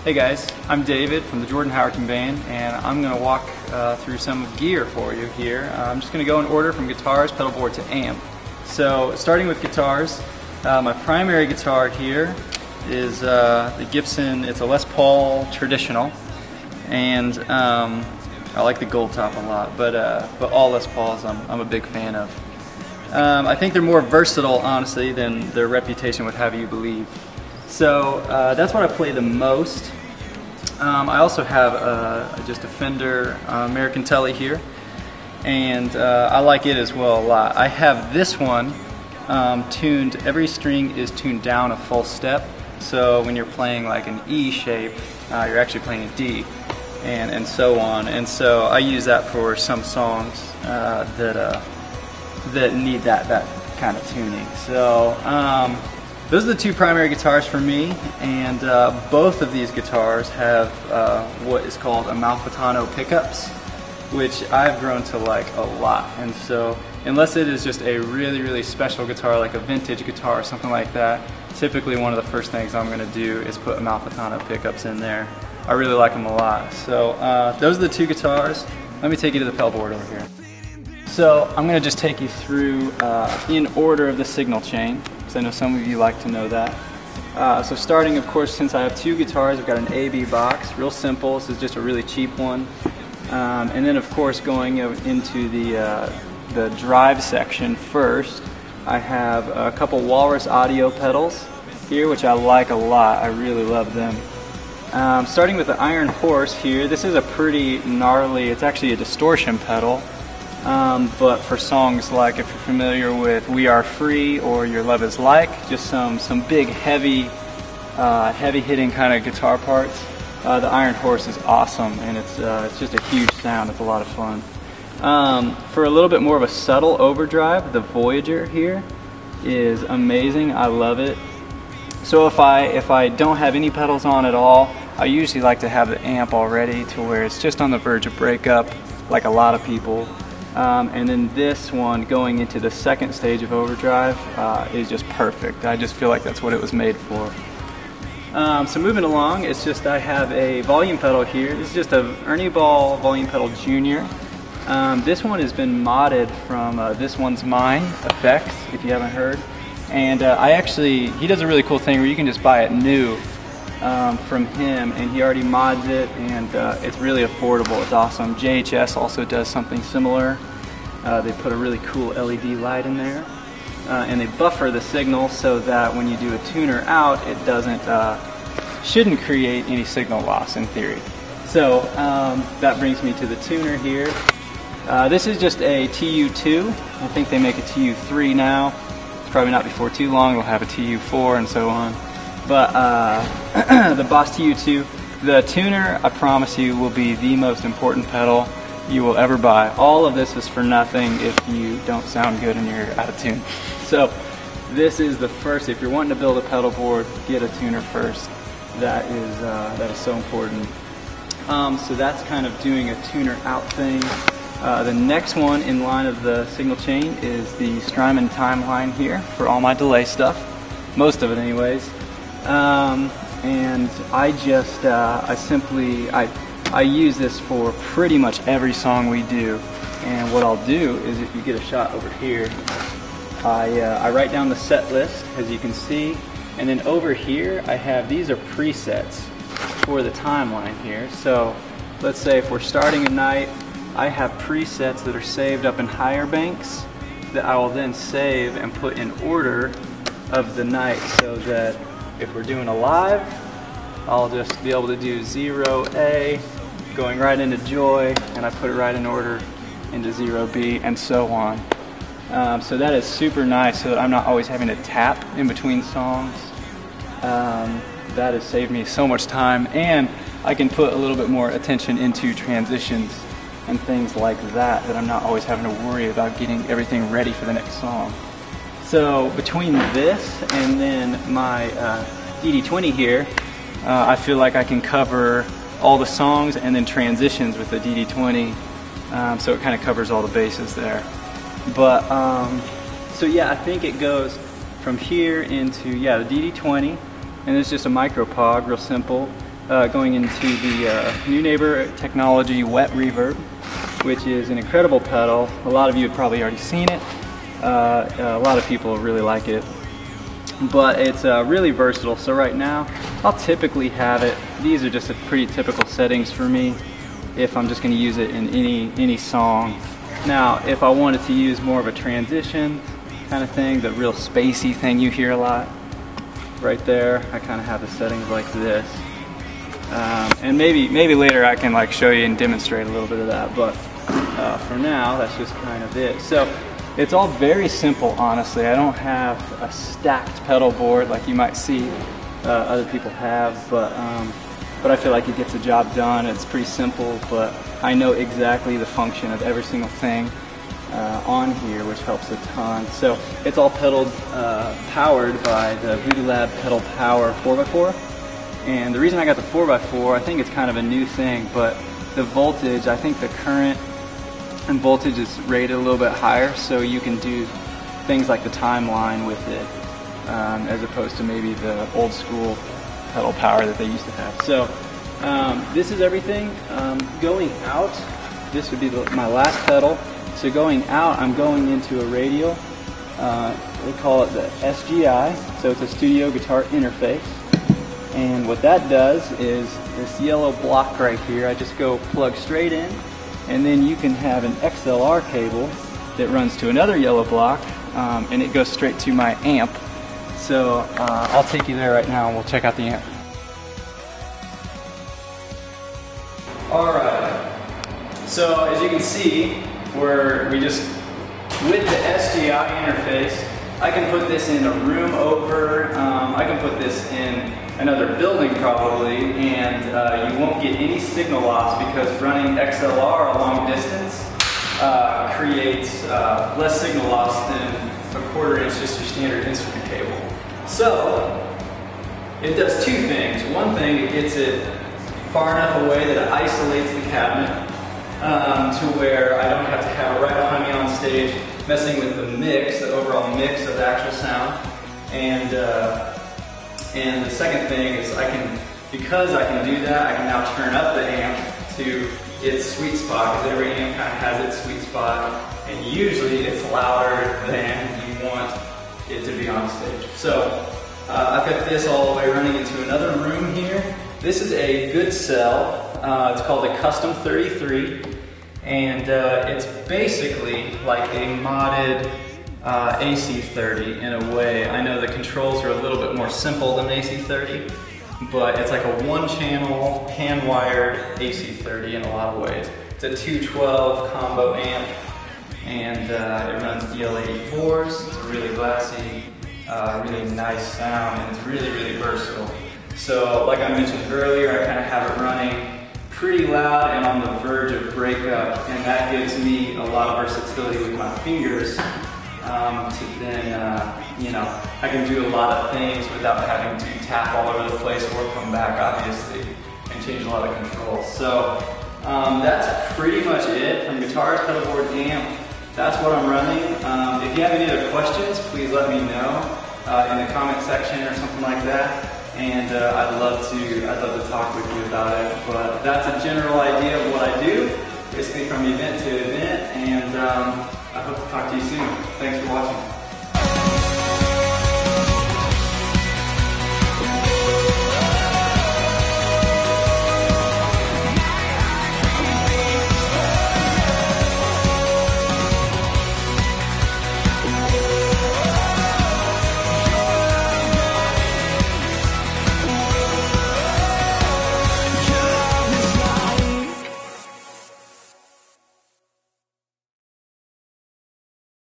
Hey guys, I'm David from the Jordan Howerton Band, and I'm going to walk through some gear for you here. I'm just going to go in order from guitars, pedal board to amp. So starting with guitars, my primary guitar here is the Gibson. It's a Les Paul Traditional, and I like the gold top a lot, but all Les Pauls I'm a big fan of. I think they're more versatile, honestly, than their reputation would have you believe. So that's what I play the most. I also have just a Fender American Telly here, and I like it as well a lot. I have this one tuned, every string is tuned down a full step, so when you're playing like an E shape, you're actually playing a D, and so on. And so I use that for some songs that need that kind of tuning. So those are the two primary guitars for me, and both of these guitars have what is called Amalfitano pickups, which I've grown to like a lot. And so unless it is just a really special guitar, like a vintage guitar or something like that, typically one of the first things I'm going to do is put Amalfitano pickups in there. I really like them a lot. So those are the two guitars. Let me take you to the pedal board over here. So I'm going to just take you through in order of the signal chain, because I know some of you like to know that. So starting, of course, since I have two guitars, I've got an AB box, real simple. This is just a really cheap one. And then, of course, going into the drive section first, I have a couple Walrus audio pedals here, which I like a lot. I really love them. Starting with the Iron Horse here, this is a pretty gnarly, it's actually a distortion pedal. But for songs like, if you're familiar with We Are Free or Your Love Is Like, just some big heavy hitting kind of guitar parts, the Iron Horse is awesome, and it's just a huge sound. It's a lot of fun. For a little bit more of a subtle overdrive, the Voyager here is amazing. I love it. So if I don't have any pedals on at all, I usually like to have the amp already to where it's just on the verge of breakup, like a lot of people. And then this one going into the second stage of overdrive is just perfect. I just feel like that's what it was made for. So moving along, it's just I have a volume pedal here. This is just a Ernie Ball volume pedal Junior. This one has been modded from This One's Mine Effects, if you haven't heard. And he does a really cool thing where you can just buy it new from him, and he already mods it, and it's really affordable. It's awesome. JHS also does something similar. They put a really cool LED light in there, and they buffer the signal so that when you do a tuner out, it shouldn't create any signal loss in theory. So that brings me to the tuner here. This is just a TU2. I think they make a TU3 now. It's probably not before too long. We'll have a TU4 and so on. But the Boss TU2, the tuner, I promise you, will be the most important pedal you will ever buy. All of this is for nothing if you don't sound good and you're out of tune. So this is the first. If you're wanting to build a pedal board, get a tuner first. That is so important. So that's kind of doing a tuner out thing. The next one in line of the signal chain is the Strymon timeline here for all my delay stuff, most of it anyways. And I use this for pretty much every song we do. And what I'll do is, if you get a shot over here, I write down the set list, as you can see, and then over here I have, these are presets for the timeline here. So let's say if we're starting a night, I have presets that are saved up in higher banks that I will then save and put in order of the night, so that if we're doing a live, I'll just be able to do 0A going right into Joy, and I put it right in order into 0B, and so on. So that is super nice, so that I'm not always having to tap in between songs. That has saved me so much time, and I can put a little bit more attention into transitions and things like that, that I'm not always having to worry about getting everything ready for the next song. So between this and then my DD20 here, I feel like I can cover all the songs and then transitions with the DD20, so it kind of covers all the bases there. But so yeah, I think it goes from here into the DD20, and it's just a micro pog, real simple. going into the New Neighbor Technology Wet Reverb, which is an incredible pedal. A lot of you have probably already seen it. A lot of people really like it, but it's really versatile. So right now, I'll typically have it. These are just a pretty typical settings for me if I'm just going to use it in any song. Now, if I wanted to use more of a transition kind of thing, the real spacey thing you hear a lot, right there, I kind of have the settings like this. And maybe later I can like show you and demonstrate a little bit of that, but for now, that's just kind of it. So it's all very simple, honestly. I don't have a stacked pedal board like you might see other people have, but I feel like it gets the job done. It's pretty simple, but I know exactly the function of every single thing on here, which helps a ton. So it's all pedaled, powered by the Voodoo Lab Pedal Power 4x4. And the reason I got the 4x4, I think it's kind of a new thing, but the voltage, I think the current and voltage is rated a little bit higher, so you can do things like the timeline with it, as opposed to maybe the old school pedal power that they used to have. So this is everything. Going out, this would be my last pedal. So going out, I'm going into a radial. We call it the SGI, so it's a studio guitar interface. And what that does is this yellow block right here, I just go plug straight in, and then you can have an XLR cable that runs to another yellow block, and it goes straight to my amp. So I'll take you there right now and we'll check out the amp. Alright, so as you can see, with the SGI interface, I can put this in a room over, I can put this in another building probably, and you won't get any signal loss because running XLR a long distance creates less signal loss than a 1/4 inch, just your standard instrument cable. So it does two things. One thing, it gets it far enough away that it isolates the cabinet to where I don't have to have it right behind me on stage messing with the mix, the overall mix of the actual sound. And the second thing is because I can do that, I can now turn up the amp to its sweet spot, because every amp kind of has its sweet spot, and usually it's louder than you want it to be on stage. So I've got this all the way running into another room here. This is a good cell. It's called a Custom 33, and it's basically like a modded AC30 in a way. I know the controls are a little bit more simple than AC30, but it's like a 1-channel hand-wired AC30 in a lot of ways. It's a 212 combo amp, and it runs DL84s. It's a really glassy, really nice sound, and it's really, really versatile. So like I mentioned earlier, I kind of have it running pretty loud and on the verge of breakup, and that gives me a lot of versatility with my fingers to then, I can do a lot of things without having to tap all over the place or come back, obviously, and change a lot of controls. So that's pretty much it from guitars, pedal board, amp. That's what I'm running. If you have any other questions, please let me know in the comment section or something like that. And I'd love to talk with you about it. But that's a general idea of what I do, basically from event to event, and I hope to talk to you soon. Thanks for watching.